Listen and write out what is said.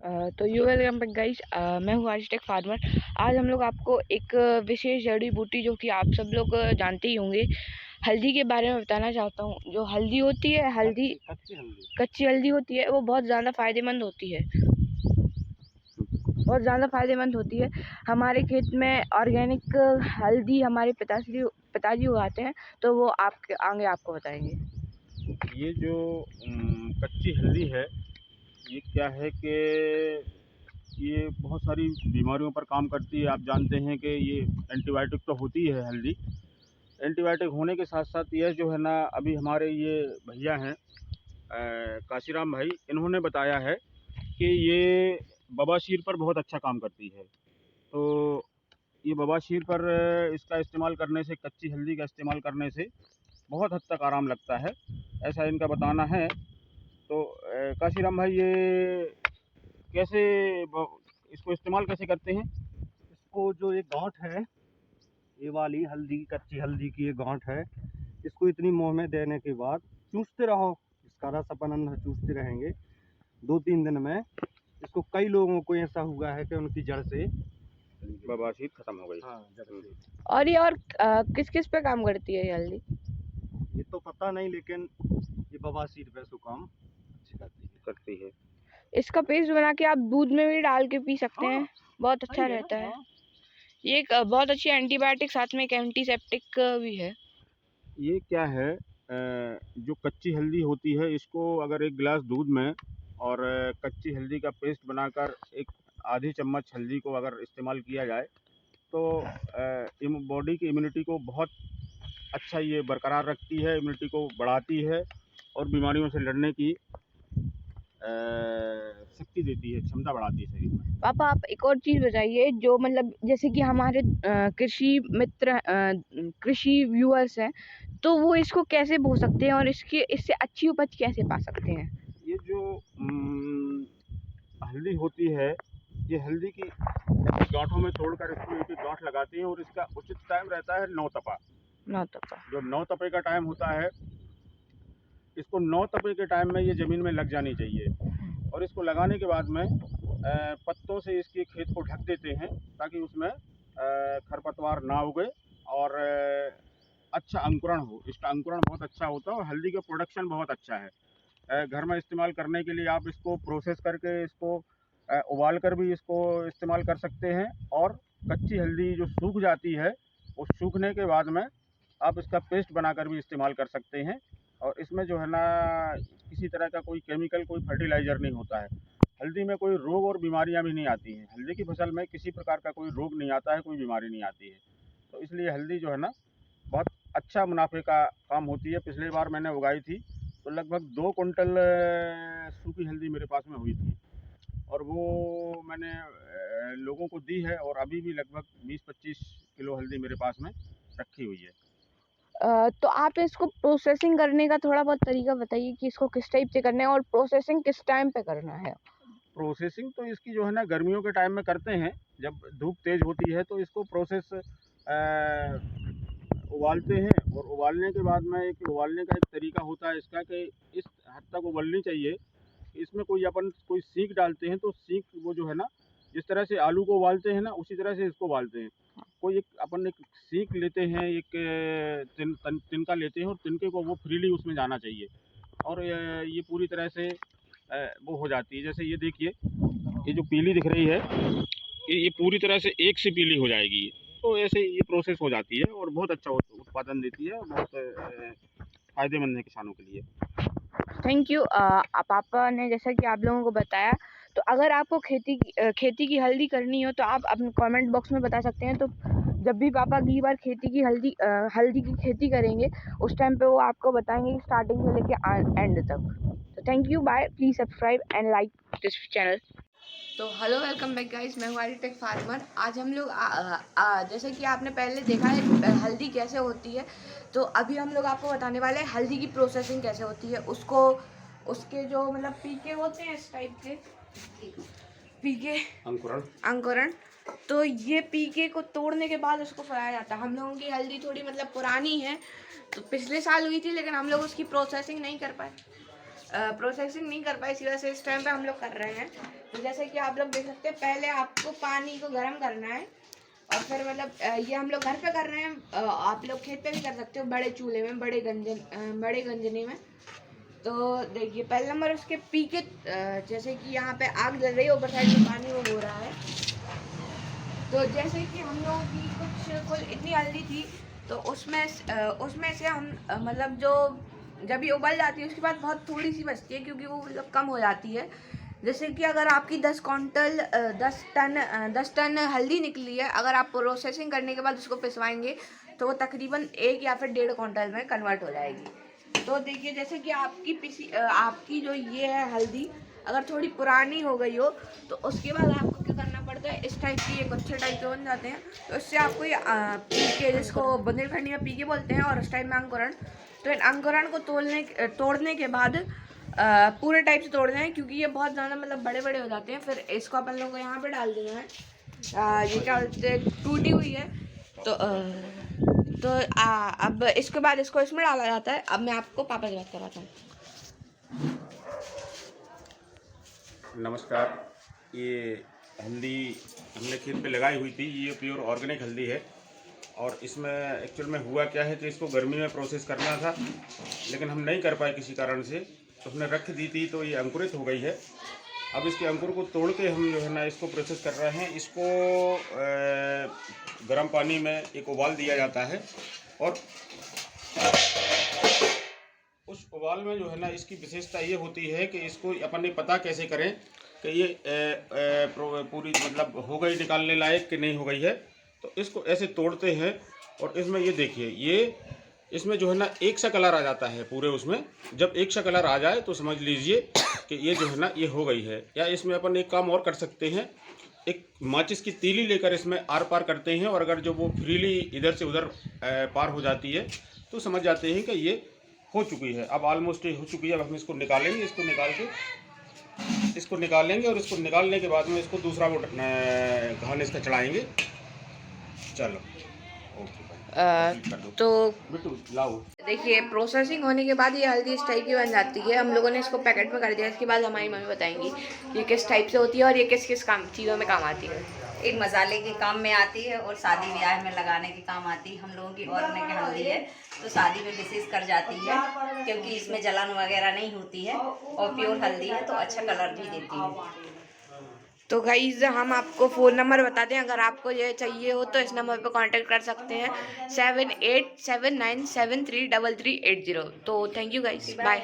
तो you welcome back guys. मैं हूँ आर्टिस्ट फार्मर। आज हम लोग आपको एक विशेष जड़ी बूटी जो कि आप सब लोग जानते ही होंगे, हल्दी के बारे में बताना चाहता हूँ। जो हल्दी होती है, कच्ची हल्दी होती है, वो बहुत ज़्यादा फायदेमंद होती है। हमारे खेत में ऑर्गेनिक हल्दी हमारे पिताजी उगाते हैं, तो वो आपके आगे आपको बताएंगे। ये जो कच्ची हल्दी है, ये क्या है कि ये बहुत सारी बीमारियों पर काम करती है। आप जानते हैं कि ये एंटीबायोटिक तो होती है हल्दी। एंटीबायोटिक होने के साथ साथ ये जो है ना, अभी हमारे ये भैया हैं काशीराम भाई, इन्होंने बताया है कि ये बवासीर पर बहुत अच्छा काम करती है। तो ये बवासीर पर इसका इस्तेमाल करने से, कच्ची हल्दी का इस्तेमाल करने से बहुत हद तक आराम लगता है, ऐसा इनका बताना है। तो काशीराम भाई, ये कैसे इसको इस्तेमाल कैसे करते हैं? इसको जो ये गांठ है, ये वाली हल्दी, कच्ची हल्दी की ये गांठ है, इसको इतनी मुंह में देने के बाद चूसते रहो। इसका रस अपन अंदर चूसते रहेंगे 2-3 दिन में। इसको कई लोगों को ऐसा हुआ है कि उनकी जड़ से बवासीर खत्म हो गई। हाँ, जड़ से। और ये किस किस पे काम करती है ये हल्दी? ये तो पता नहीं, लेकिन ये बवासीर पे सो काम अच्छी करती है। इसका पेस्ट बना के आप दूध में भी डाल के पी सकते हैं, हाँ, बहुत अच्छा सही है। रहता है। हाँ। ये एक बहुत अच्छी एंटीबायोटिक, साथ में एक एंटीसेप्टिक भी है। ये क्या है, जो कच्ची हल्दी होती है, इसको अगर एक गिलास दूध में और कच्ची हल्दी का पेस्ट बनाकर एक आधी चम्मच हल्दी को अगर इस्तेमाल किया जाए, तो बॉडी की इम्यूनिटी को बहुत अच्छा ये बरकरार रखती है, इम्यूनिटी को बढ़ाती है और बीमारियों से लड़ने की शक्ति देती है, क्षमता बढ़ाती है शरीर में। पापा, आप एक और चीज बताइए, जो मतलब जैसे कि हमारे कृषि मित्र, कृषि व्यूअर्स हैं, तो वो इसको कैसे बो सकते हैं और इससे अच्छी उपज कैसे पा सकते हैं? ये जो हल्दी होती है, ये हल्दी की गांठों में तोड़कर इसको एक एक गांठ लगाते हैं और इसका उचित टाइम रहता है 9 तपा। ना तो पा जो 9 तपे का टाइम होता है, इसको 9 तपे के टाइम में ये ज़मीन में लग जानी चाहिए। और इसको लगाने के बाद में पत्तों से इसके खेत को ढक देते हैं, ताकि उसमें खरपतवार ना उगे और अच्छा अंकुरण हो। इसका अंकुरण बहुत अच्छा होता है और हल्दी का प्रोडक्शन बहुत अच्छा है। घर में इस्तेमाल करने के लिए आप इसको प्रोसेस करके, इसको उबाल कर भी इसको इस्तेमाल कर सकते हैं। और कच्ची हल्दी जो सूख जाती है, उस सूखने के बाद में आप इसका पेस्ट बनाकर भी इस्तेमाल कर सकते हैं। और इसमें जो है ना, किसी तरह का कोई केमिकल, कोई फर्टिलाइज़र नहीं होता है। हल्दी में कोई रोग और बीमारियां भी नहीं आती हैं। हल्दी की फसल में किसी प्रकार का कोई रोग नहीं आता है, कोई बीमारी नहीं आती है। तो इसलिए हल्दी जो है ना, बहुत अच्छा मुनाफे का काम होती है। पिछले बार मैंने उगाई थी, तो लगभग 2 कुंटल सूखी हल्दी मेरे पास में हुई थी। और वो मैंने लोगों को दी है, और अभी भी लगभग 20-25 किलो हल्दी मेरे पास में रखी हुई है। तो आप इसको प्रोसेसिंग करने का थोड़ा बहुत तरीका बताइए कि इसको किस टाइप से करना है और प्रोसेसिंग किस टाइम पे करना है? प्रोसेसिंग तो इसकी जो है ना, गर्मियों के टाइम में करते हैं, जब धूप तेज़ होती है, तो इसको प्रोसेस उबालते हैं। और उबालने के बाद में, एक उबालने का एक तरीका होता है इसका, कि इस हद तक उबलनी चाहिए। इसमें कोई सीख डालते हैं, तो सीख वो जो है ना, जिस तरह से आलू को उबालते हैं ना, उसी तरह से इसको उबालते हैं। कोई एक अपन एक सीख लेते हैं, एक तिनका लेते हैं, और तिनके को वो फ्रीली उसमें जाना चाहिए। और ये पूरी तरह से वो हो जाती है। जैसे ये देखिए, ये जो पीली दिख रही है, ये पूरी तरह से एक से पीली हो जाएगी। तो ऐसे ये प्रोसेस हो जाती है और बहुत अच्छा उत्पादन देती है, और बहुत फ़ायदेमंद है किसानों के लिए। Thank you. पापा ने जैसा कि आप लोगों को बताया, तो अगर आपको खेती की हल्दी करनी हो तो आप अपने कमेंट बॉक्स में बता सकते हैं। तो जब भी पापा अगली बार हल्दी की खेती करेंगे, उस टाइम पे वो आपको बताएंगे स्टार्टिंग से लेके एंड तक। तो thank you, bye. Please subscribe and like this channel. तो हेलो, वेलकम बैक गाइस। मैं हूँ आर्टिस्ट फार्मर। आज हम लोग जैसे कि आपने पहले देखा है हल्दी कैसे होती है, तो अभी हम लोग आपको बताने वाले हैं हल्दी की प्रोसेसिंग कैसे होती है। उसके जो मतलब पीके होते हैं इस टाइप के, पीके अंकुरण। तो ये पीके को तोड़ने के बाद उसको फैलाया जाता है। हम लोगों की हल्दी थोड़ी मतलब पुरानी है, तो पिछले साल हुई थी, लेकिन हम लोग उसकी प्रोसेसिंग नहीं कर पाए। प्रोसेसिंग नहीं कर पाए, इसी वजह से इस टाइम पे हम लोग कर रहे हैं। तो जैसे कि आप लोग देख सकते हैं, पहले आपको पानी को गर्म करना है और फिर मतलब ये हम लोग घर पे कर रहे हैं, आप लोग खेत पे भी कर सकते हो, बड़े चूल्हे में, बड़े गंजने में। तो देखिए पहले नंबर उसके पी के जैसे कि यहाँ पे आग जल रही है, ऊपर साइड में पानी वो हो रहा है। तो जैसे कि हम लोगों की कुल इतनी हल्दी थी, तो उसमें से हम मतलब जो जब ये उबल जाती है उसके बाद बहुत थोड़ी सी बचती है, क्योंकि वो मतलब कम हो जाती है। जैसे कि अगर आपकी 10 टन हल्दी निकली है, अगर आप प्रोसेसिंग करने के बाद उसको पिसवाएंगे तो वो तकरीबन 1 या फिर 1.5 क्विंटल में कन्वर्ट हो जाएगी। तो देखिए जैसे कि आपकी जो ये है हल्दी अगर थोड़ी पुरानी हो गई हो, तो उसके बाद आपको क्या करना पड़ता है, इस टाइप की एक अच्छे टाइप के बन जाते हैं। तो इससे आपको ये पी के, जिसको बुंदेलखंडी में पी के बोलते हैं और उस टाइप में अंकुरण, तो इन अंकुरण को तोड़ने के बाद पूरे टाइप से तोड़ना है, क्योंकि ये बहुत ज़्यादा मतलब बड़े बड़े हो जाते हैं। फिर इसको अपन लोगों को यहाँ पे डाल देना है। ये क्या बोलते हैं, टूटी हुई है। तो अब इसके बाद इसको इसमें डाला जाता है। अब मैं आपको पापा से बात कराता हूँ। नमस्कार। ये हल्दी हमने खेत पे लगाई हुई थी, ये प्योर ऑर्गेनिक हल्दी है। और इसमें एक्चुअल में हुआ क्या है कि इसको गर्मी में प्रोसेस करना था, लेकिन हम नहीं कर पाए किसी कारण से, तो हमने रख दी थी, तो ये अंकुरित हो गई है। अब इसके अंकुर को तोड़ के हम जो है ना इसको प्रोसेस कर रहे हैं। इसको गर्म पानी में एक उबाल दिया जाता है, और उस उबाल में जो है ना इसकी विशेषता ये होती है कि इसको अपन ने पता कैसे करें कि ये पूरी मतलब हो गई निकालने लायक कि नहीं हो गई है। तो इसको ऐसे तोड़ते हैं, और इसमें ये देखिए, ये इसमें जो है ना एक सा कलर आ जाता है पूरे उसमें। जब एक सा कलर आ जाए तो समझ लीजिए कि ये जो है ना ये हो गई है। या इसमें अपन एक काम और कर सकते हैं, एक माचिस की तीली लेकर इसमें आर पार करते हैं, और अगर जो वो फ्रीली इधर से उधर पार हो जाती है तो समझ जाते हैं कि ये हो चुकी है। अब ऑलमोस्ट ये हो चुकी है। अब हम इसको निकालेंगे, इसको निकालेंगे, और इसको निकालने के बाद में इसको दूसरा वो घान इसका चढ़ाएंगे। चलो तो बिट्टू लाओ। देखिए प्रोसेसिंग होने के बाद ये हल्दी इस टाइप की बन जाती है। हम लोगों ने इसको पैकेट में कर दिया। इसके बाद हमारी मम्मी बताएंगी ये किस टाइप से होती है और ये किस किस चीज़ों में काम आती है। एक मसाले के काम में आती है और शादी ब्याह में लगाने के काम आती है। हम लोगों की ऑर्गेनिक हल्दी है, तो शादी में विशेष कर जाती है, क्योंकि इसमें जलन वगैरह नहीं होती है और प्योर हल्दी है, तो अच्छा कलर भी देती है। तो गाइज हम आपको फ़ोन नंबर बताते हैं, अगर आपको ये चाहिए हो तो इस नंबर पर कांटेक्ट कर सकते हैं 7879733380। तो थैंक यू गाइज, बाय।